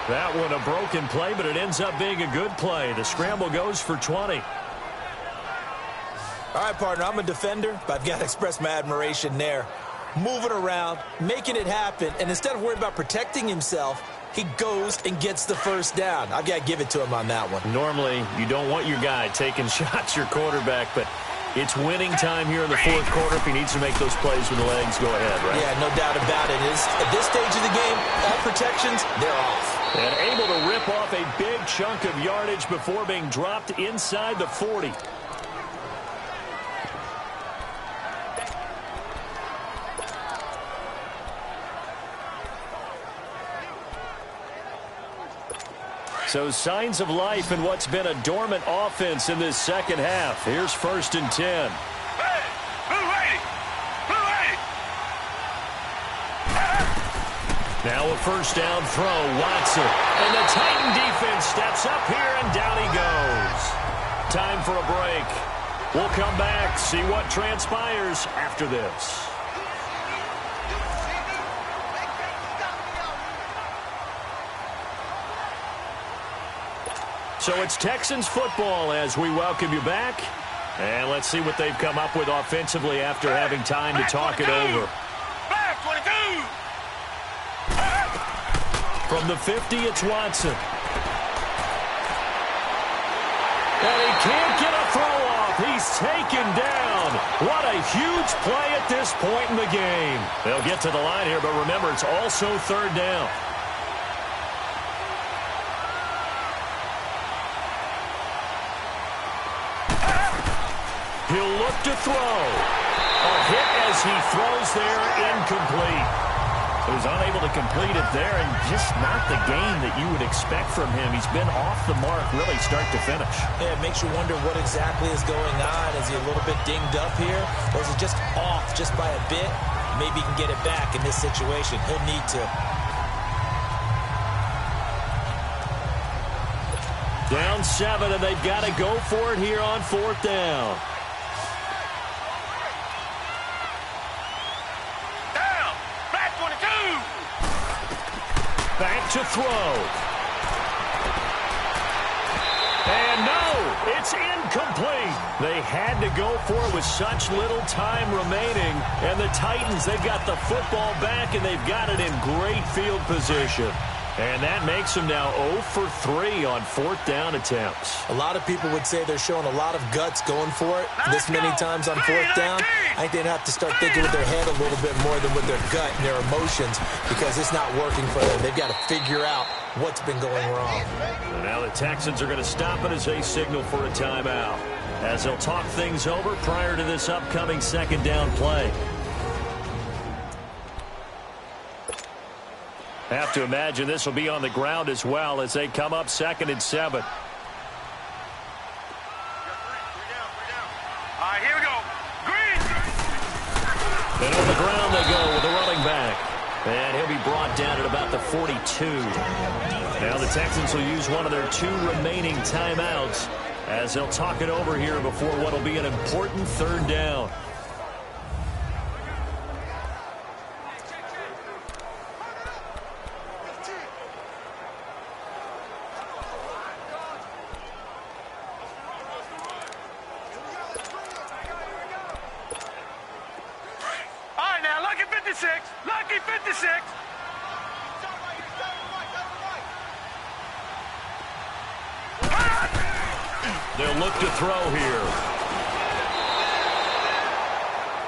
That one a broken play, but it ends up being a good play. The scramble goes for 20. All right, partner, I'm a defender, but I've got to express my admiration there. Moving around, making it happen, and instead of worrying about protecting himself, he goes and gets the first down. I've got to give it to him on that one. Normally, you don't want your guy taking shots, your quarterback, but it's winning time here in the fourth quarter. If he needs to make those plays with the legs, go ahead, right? Yeah, no doubt about it. At this stage of the game, all protections, they're off. And able to rip off a big chunk of yardage before being dropped inside the 40. So signs of life in what's been a dormant offense in this second half. Here's 1st and 10. Hey, blue lady. Blue lady. Now a first down throw, Watson. And the Titan defense steps up here, and down he goes. Time for a break. We'll come back, see what transpires after this. So it's Texans football as we welcome you back. And let's see what they've come up with offensively after having time to talk it over. Black 22. From the 50, it's Watson. And he can't get a throw off. He's taken down. What a huge play at this point in the game. They'll get to the line here, but remember, it's also 3rd down. He'll look to throw. A hit as he throws there, incomplete. He was unable to complete it there, and just not the game that you would expect from him. He's been off the mark really start to finish. Yeah, it makes you wonder what exactly is going on. Is he a little bit dinged up here, or is it just off just by a bit? Maybe he can get it back in this situation. He'll need to. Down 7, and they've got to go for it here on 4th down. Down. Black 22. Back to throw. And no, it's incomplete. They had to go for it with such little time remaining. And the Titans, they've got the football back, and they've got it in great field position. And that makes them now 0 for 3 on 4th down attempts. A lot of people would say they're showing a lot of guts going for it this many times on 4th down. I think they'd have to start thinking with their head a little bit more than with their gut and their emotions, because it's not working for them. They've got to figure out what's been going wrong. And now the Texans are going to stop it as they signal for a timeout, as they'll talk things over prior to this upcoming 2nd down play. Have to imagine this will be on the ground as well as they come up 2nd and 7. All right, here we go. Green. And on the ground they go with the running back. And he'll be brought down at about the 42. Now the Texans will use one of their 2 remaining timeouts as they'll talk it over here before what will be an important 3rd down. Lucky 56. They'll look to throw here.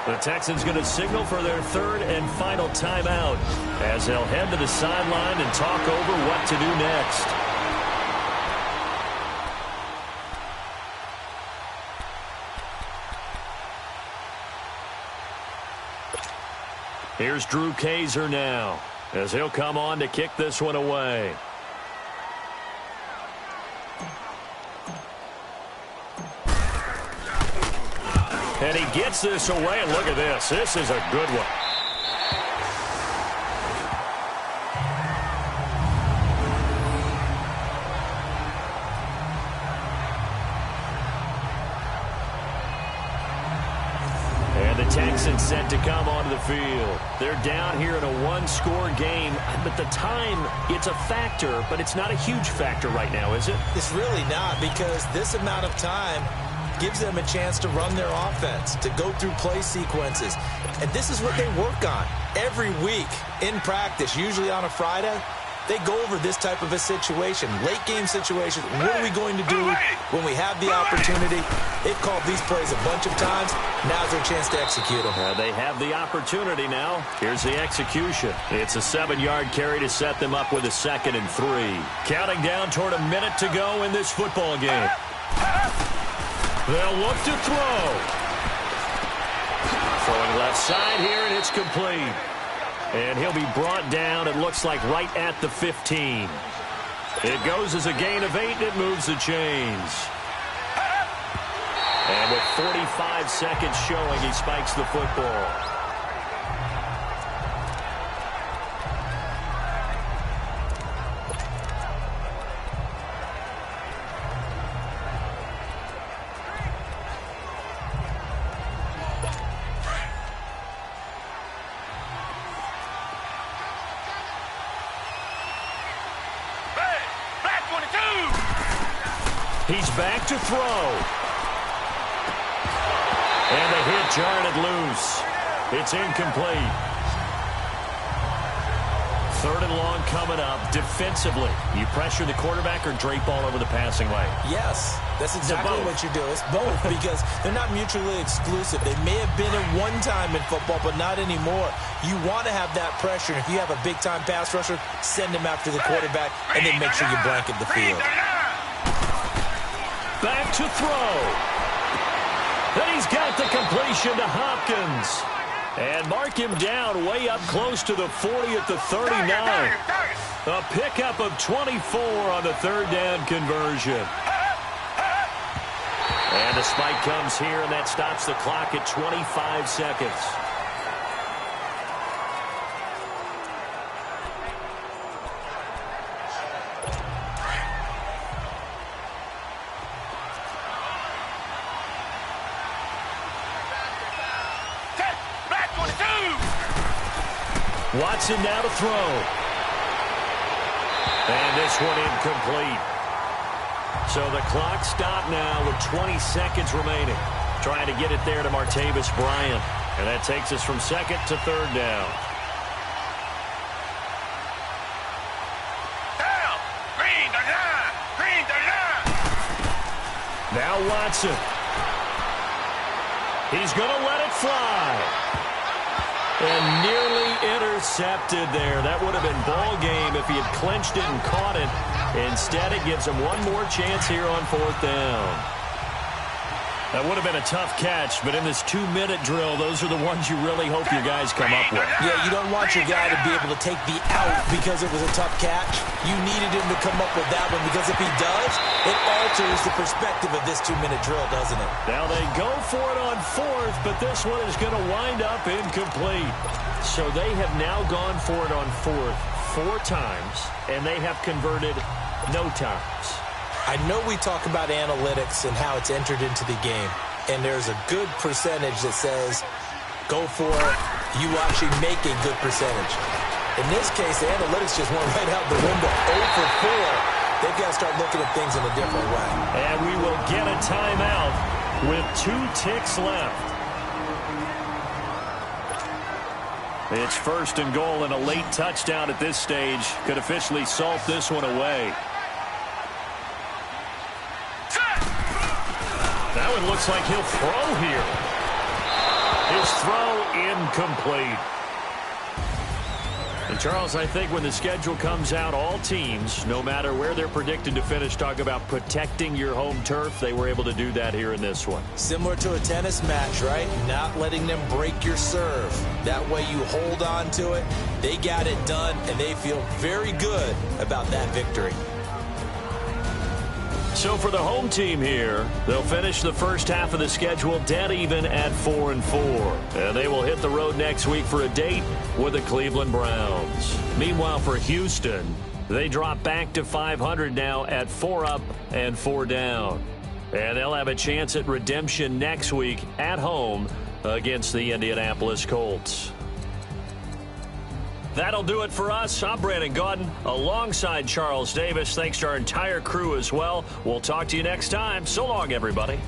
The Texans going to signal for their 3rd and final timeout as they'll head to the sideline and talk over what to do next. Here's Drew Kaiser now, as he'll come on to kick this one away. And he gets this away, and look at this. This is a good one. And the Texans set to come onto the field. They're down here in a one-score game. But the time, it's a factor, but it's not a huge factor right now, is it? It's really not, because this amount of time gives them a chance to run their offense, to go through play sequences. And this is what they work on every week in practice, usually on a Friday. They go over this type of a situation, late game situation. What are we going to do when we have the opportunity? They've called these plays a bunch of times. Now's their chance to execute them. They have the opportunity now. Here's the execution. It's a 7-yard carry to set them up with a 2nd and 3. Counting down toward a minute to go in this football game. They'll look to throw. Throwing left side here, and it's complete. And he'll be brought down, it looks like, right at the 15. It goes as a gain of 8, and it moves the chains. And with 45 seconds showing, he spikes the football. He's back to throw. And the hit jarred it loose. It's incomplete. 3rd and long coming up. Defensively, you pressure the quarterback or drape all over the passing lane? Yes, that's exactly what you do. It's both, because they're not mutually exclusive. They may have been at one time in football, but not anymore. You want to have that pressure. If you have a big-time pass rusher, send him after the quarterback, and then make sure you blanket the field. Back to throw. Then he's got the completion to Hopkins. And mark him down way up close to the 40 at the 39. A pickup of 24 on the 3rd down conversion. And the spike comes here, and that stops the clock at 25 seconds. Watson now to throw. And this one incomplete. So the clock stopped now with 20 seconds remaining. Trying to get it there to Martavis Bryant. And that takes us from 2nd to 3rd down. Down. Green the line. Green the line. Now Watson. He's going to let it fly. And nearly intercepted there. That would have been ball game if he had clinched it and caught it. Instead, it gives him one more chance here on 4th down. That would have been a tough catch, but in this 2-minute drill, those are the ones you really hope your guys come up with. Yeah, you don't want your guy to be able to take the out because it was a tough catch. You needed him to come up with that one, because if he does, it alters the perspective of this 2-minute drill, doesn't it? Now they go for it on 4th, but this one is going to wind up incomplete. So they have now gone for it on 4th 4 times, and they have converted no times. I know we talk about analytics and how it's entered into the game, and there's a good percentage that says go for it, you actually make a good percentage. In this case, the analytics just went right out the window. 0 for 4. They've got to start looking at things in a different way. And we will get a timeout with 2 ticks left. It's 1st and goal, and a late touchdown at this stage could officially salt this one away. That one looks like he'll throw here. His throw incomplete. And Charles, I think when the schedule comes out, all teams, no matter where they're predicted to finish, talk about protecting your home turf. They were able to do that here in this one. Similar to a tennis match, right? Not letting them break your serve. That way you hold on to it. They got it done, and they feel very good about that victory. So for the home team here, they'll finish the first half of the schedule dead even at 4-4. And they will hit the road next week for a date with the Cleveland Browns. Meanwhile, for Houston, they drop back to 500 now at 4 up and 4 down. And they'll have a chance at redemption next week at home against the Indianapolis Colts. That'll do it for us. I'm Brandon Gaudin alongside Charles Davis. Thanks to our entire crew as well. We'll talk to you next time. So long, everybody.